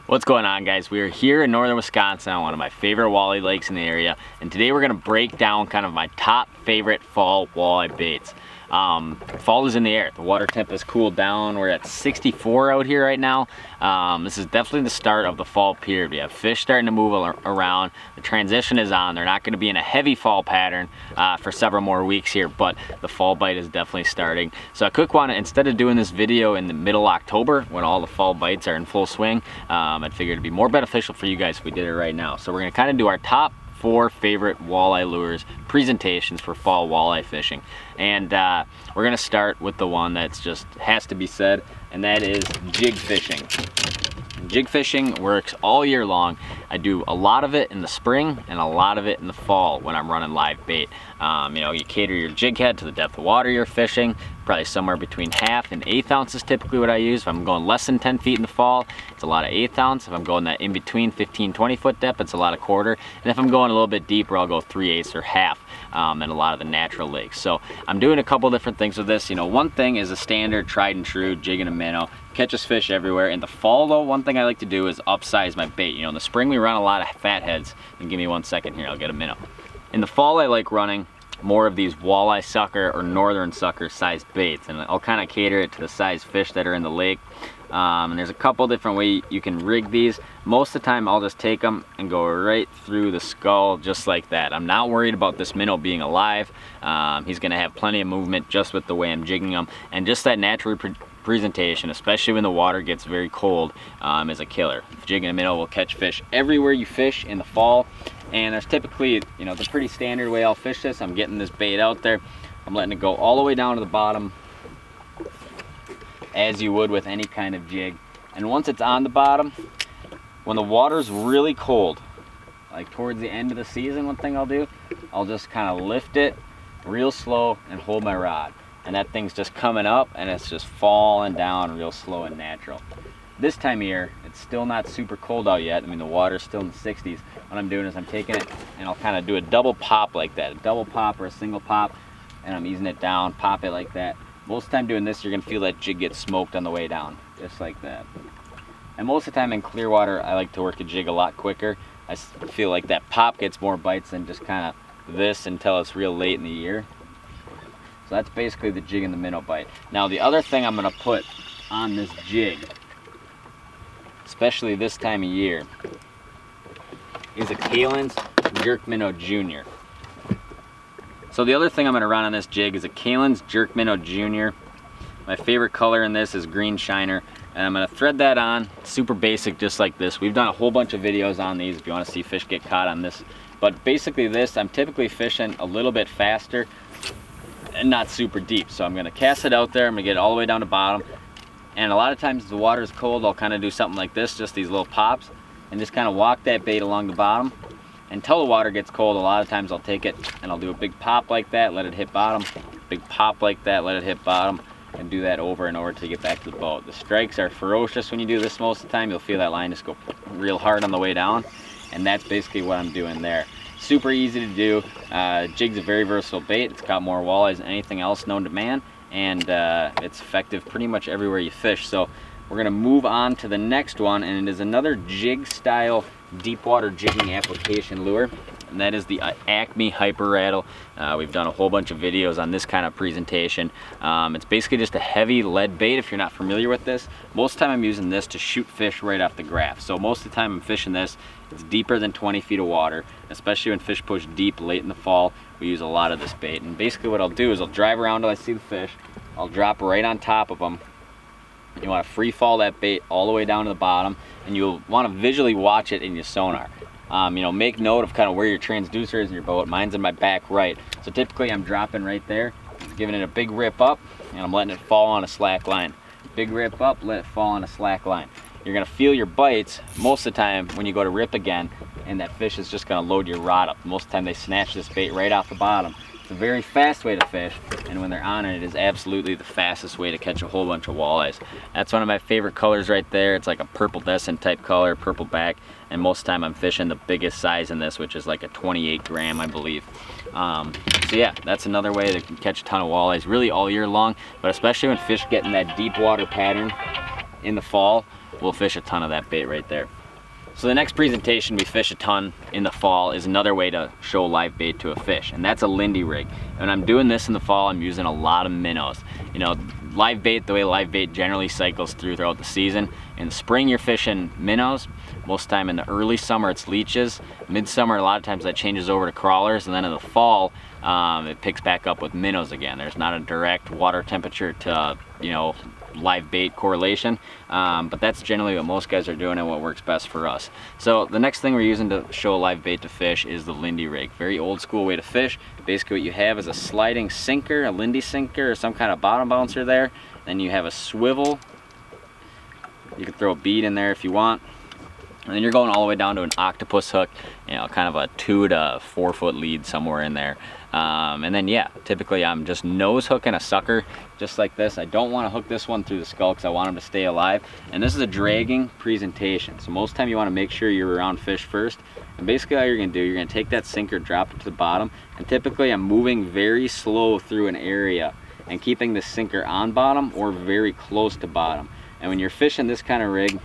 What's going on, guys? We are here in northern Wisconsin on one of my favorite walleye lakes in the area, and today we're going to break down kind of my top favorite fall walleye baits. Fall is in the air. The water temp has cooled down. We're at 64 out here right now. This is definitely the start of the fall period. We have fish starting to move around. The transition is on. They're not going to be in a heavy fall pattern for several more weeks here, but the fall bite is definitely starting. So I quick want to, instead of doing this video in the middle October when all the fall bites are in full swing, I figured it'd be more beneficial for you guys if we did it right now. So we're going to kind of do our top 4 favorite walleye lures presentations for fall walleye fishing, and we're gonna start with the one that's just has to be said, and that is jig fishing. Jig fishing works all year long. I do a lot of it in the spring and a lot of it in the fall when I'm running live bait. You know, you cater your jig head to the depth of water you're fishing. Probably somewhere between 1/2 and 1/8 ounces typically what I use. If I'm going less than 10 feet in the fall, it's a lot of 1/8 ounce. If I'm going that in between 15-20 foot depth, it's a lot of 1/4. And if I'm going a little bit deeper, I'll go 3/8 or 1/2 in a lot of the natural lakes. So I'm doing a couple different things with this. You know, one thing is a standard tried and true jig and a minnow. Catches fish everywhere. In the fall though, one thing I like to do is upsize my bait. You know, in the spring we run a lot of fatheads. And give me 1 second here, I'll get a minnow. In the fall I like running more of these walleye sucker or northern sucker sized baits, and I'll kind of cater it to the size fish that are in the lake. And there's a couple different ways you can rig these. Most of the time I'll just take them and go right through the skull just like that. I'm not worried about this minnow being alive. He's gonna have plenty of movement just with the way I'm jigging him, and just that natural presentation, especially when the water gets very cold, is a killer. Jigging a minnow will catch fish everywhere you fish in the fall. And there's typically, you know, the pretty standard way I'll fish this. I'm getting this bait out there. I'm letting it go all the way down to the bottom as you would with any kind of jig. And once it's on the bottom, when the water's really cold, like towards the end of the season, one thing I'll do, I'll just kind of lift it real slow and hold my rod. And that thing's just coming up and it's just falling down real slow and natural. This time of year, it's still not super cold out yet. I mean, the water's still in the 60s. What I'm doing is I'm taking it and I'll kind of do a double pop like that. A double pop or a single pop, and I'm easing it down, pop it like that. Most of the time doing this, you're gonna feel that jig get smoked on the way down, just like that. And most of the time in clear water, I like to work a jig a lot quicker. I feel like that pop gets more bites than just kind of this until it's real late in the year. So that's basically the jig and the minnow bite. Now the other thing I'm gonna put on this jig, especially this time of year, is a Kalin's Jerk Minnow Junior. So the other thing I'm going to run on this jig is a Kalin's Jerk Minnow Junior. My favorite color in this is green shiner, and I'm going to thread that on, super basic, just like this. We've done a whole bunch of videos on these if you want to see fish get caught on this. But basically this, I'm typically fishing a little bit faster and not super deep. So I'm going to cast it out there, I'm going to get it all the way down to bottom. And a lot of times the water is cold, I'll kind of do something like this, just these little pops, and just kind of walk that bait along the bottom until the water gets cold. A lot of times I'll take it and I'll do a big pop like that, let it hit bottom, big pop like that, let it hit bottom, and do that over and over to get back to the boat. The strikes are ferocious when you do this most of the time. You'll feel that line just go real hard on the way down, and that's basically what I'm doing there. Super easy to do. Jig's a very versatile bait. It's got more walleyes than anything else known to man, and it's effective pretty much everywhere you fish. So we're going to move on to the next one, and it is another jig style deep water jigging application lure, and that is the Acme Hyper Rattle. We've done a whole bunch of videos on this kind of presentation. It's basically just a heavy lead bait if you're not familiar with this. Most of the time I'm using this to shoot fish right off the graph. So most of the time I'm fishing this, it's deeper than 20 feet of water, especially when fish push deep late in the fall. We use a lot of this bait, and basically what I'll do is I'll drive around till I see the fish. I'll drop right on top of them. You want to free fall that bait all the way down to the bottom, and you'll want to visually watch it in your sonar. You know, make note of kind of where your transducer is in your boat. Mine's in my back right. So typically I'm dropping right there, giving it a big rip up, and I'm letting it fall on a slack line. Big rip up, let it fall on a slack line. You're going to feel your bites most of the time when you go to rip again, and that fish is just going to load your rod up. Most of the time they snatch this bait right off the bottom. It's a very fast way to fish, and when they're on it, it is absolutely the fastest way to catch a whole bunch of walleyes. That's one of my favorite colors right there. It's like a purple descent type color, purple back, and most of the time I'm fishing the biggest size in this, which is like a 28 gram, I believe. So yeah, that's another way to catch a ton of walleyes really all year long, but especially when fish get in that deep water pattern in the fall, we'll fish a ton of that bait right there. So the next presentation we fish a ton in the fall is another way to show live bait to a fish, and that's a Lindy rig. And when I'm doing this in the fall, I'm using a lot of minnows. You know, live bait, the way live bait generally cycles throughout the season. In the spring, you're fishing minnows. Most of the time in the early summer, it's leeches. Midsummer, a lot of times that changes over to crawlers, and then in the fall, it picks back up with minnows again. There's not a direct water temperature to, you know, live bait correlation, but that's generally what most guys are doing and what works best for us. So the next thing we're using to show live bait to fish is the Lindy rig. Very old school way to fish. Basically what you have is a sliding sinker, a Lindy sinker, or some kind of bottom bouncer there. Then you have a swivel. You can throw a bead in there if you want. And then you're going all the way down to an octopus hook, you know, kind of a 2 to 4 foot lead somewhere in there. And then yeah, typically I'm just nose hooking a sucker just like this. I don't want to hook this one through the skull because I want him to stay alive. And this is a dragging presentation. So most of the time you want to make sure you're around fish first. And basically all you're going to do, you're going to take that sinker, drop it to the bottom. And typically I'm moving very slow through an area and keeping the sinker on bottom or very close to bottom. And when you're fishing this kind of rig,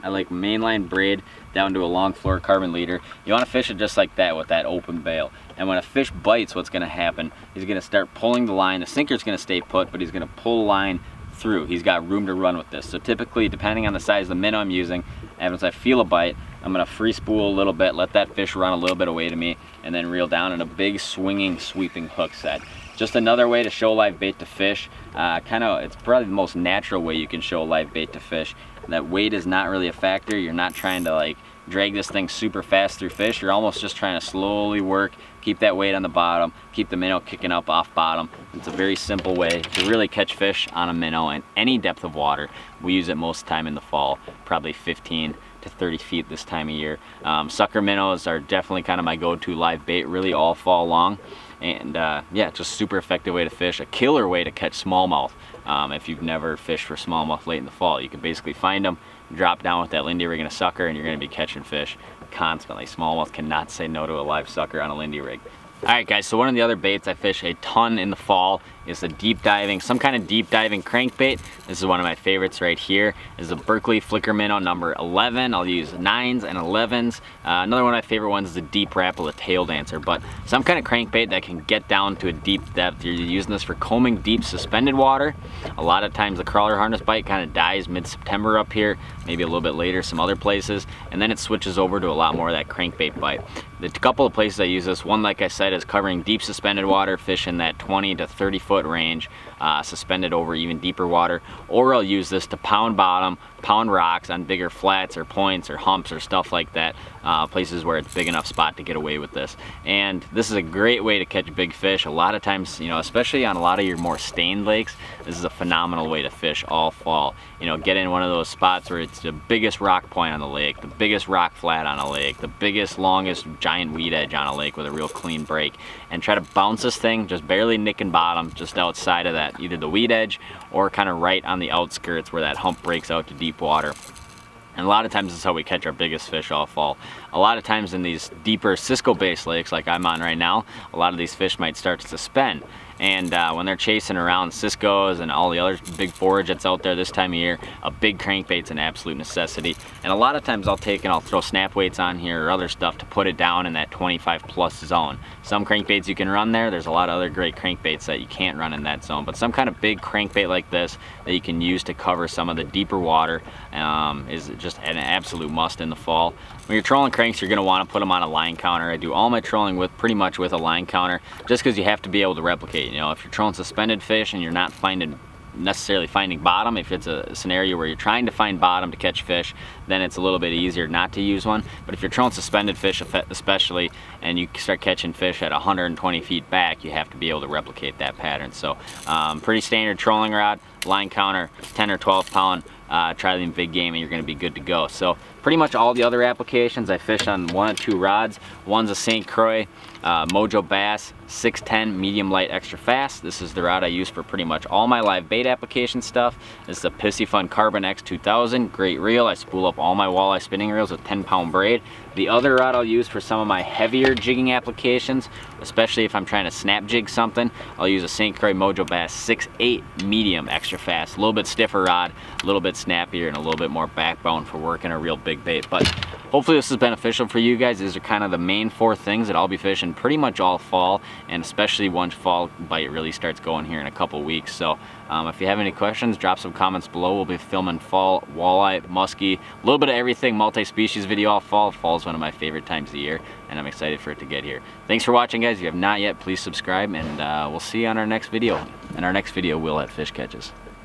I like mainline braid down to a long fluorocarbon leader. You want to fish it just like that with that open bail. And when a fish bites, what's going to happen, he's going to start pulling the line. The sinker's going to stay put, but he's going to pull the line through. He's got room to run with this. So typically, depending on the size of the minnow I'm using, as I feel a bite, I'm going to free spool a little bit, let that fish run a little bit away to me, and then reel down in a big swinging, sweeping hook set. Just another way to show live bait to fish. It's probably the most natural way you can show live bait to fish. That weight is not really a factor. You're not trying to like drag this thing super fast through fish. You're almost just trying to slowly work, keep that weight on the bottom, keep the minnow kicking up off bottom. It's a very simple way to really catch fish on a minnow in any depth of water. We use it most of the time in the fall, probably 15 to 30 feet this time of year. Sucker minnows are definitely kind of my go-to live bait really all fall long. And yeah, just super effective way to fish, a killer way to catch smallmouth. If you've never fished for smallmouth late in the fall, you can basically find them, drop down with that Lindy rig and a sucker, and you're going to be catching fish constantly. Smallmouth cannot say no to a live sucker on a Lindy rig. Alright guys, so one of the other baits I fish a ton in the fall is the deep diving, some kind of deep diving crankbait. This is one of my favorites right here. This is a Berkley Flicker Minnow number 11. I'll use 9s and 11s. Another one of my favorite ones is the Deep Rapple, the tail dancer. But some kind of crankbait that can get down to a deep depth. You're using this for combing deep suspended water. A lot of times the crawler harness bite kind of dies mid-September up here, maybe a little bit later some other places, and then it switches over to a lot more of that crankbait bite. The couple of places I use this, one like I said is covering deep suspended water, fish in that 20 to 30 foot range, suspended over even deeper water, or I'll use this to pound bottom, pound rocks on bigger flats or points or humps or stuff like that, places where it's big enough spot to get away with this. And this is a great way to catch big fish. A lot of times, you know, especially on a lot of your more stained lakes, this is a phenomenal way to fish all fall. You know, get in one of those spots where it's the biggest rock point on the lake, the biggest rock flat on a lake, the biggest, longest giant weed edge on a lake with a real clean break, and try to bounce this thing just barely nicking bottom just outside of that, either the weed edge or kind of right on the outskirts where that hump breaks out to deep water. And a lot of times this is how we catch our biggest fish all fall. A lot of times in these deeper Cisco-based lakes like I'm on right now, a lot of these fish might start to suspend. And when they're chasing around Cisco's and all the other big forage that's out there this time of year, a big crankbait's an absolute necessity. And a lot of times I'll throw snap weights on here or other stuff to put it down in that 25 plus zone. Some crankbaits you can run there. There's a lot of other great crankbaits that you can't run in that zone. But some kind of big crankbait like this that you can use to cover some of the deeper water is just an absolute must in the fall. When you're trolling cranks, you're going to want to put them on a line counter. I do all my trolling pretty much with a line counter, just because you have to be able to replicate. You know, if you're trolling suspended fish and you're not necessarily finding bottom, if it's a scenario where you're trying to find bottom to catch fish, then it's a little bit easier not to use one. But if you're trolling suspended fish especially, and you start catching fish at 120 feet back, you have to be able to replicate that pattern. So pretty standard trolling rod, line counter, 10 or 12 pound, try them big game and you're going to be good to go. So pretty much all the other applications I fish on 1 or 2 rods. One's a St. Croix Mojo Bass 610 medium light extra fast. This is the rod I use for pretty much all my live bait application stuff. This is a Piscifun Carbon X 2000, great reel. I spool up all my walleye spinning reels with 10-pound braid. The other rod I'll use for some of my heavier jigging applications, especially if I'm trying to snap jig something, I'll use a St. Croix Mojo Bass 6.8 medium extra fast. A little bit stiffer rod, a little bit snappier, and a little bit more backbone for working a real big bait. But hopefully this is beneficial for you guys. These are kind of the main 4 things that I'll be fishing pretty much all fall, and especially once fall bite really starts going here in a couple weeks. So if you have any questions, drop some comments below. We'll be filming fall walleye, muskie, a little bit of everything, multi-species video all fall. Fall's one of my favorite times of the year, and I'm excited for it to get here. Thanks for watching, guys. If you have not yet, please subscribe, and we'll see you on our next video. In our next video, we'll have fish catches.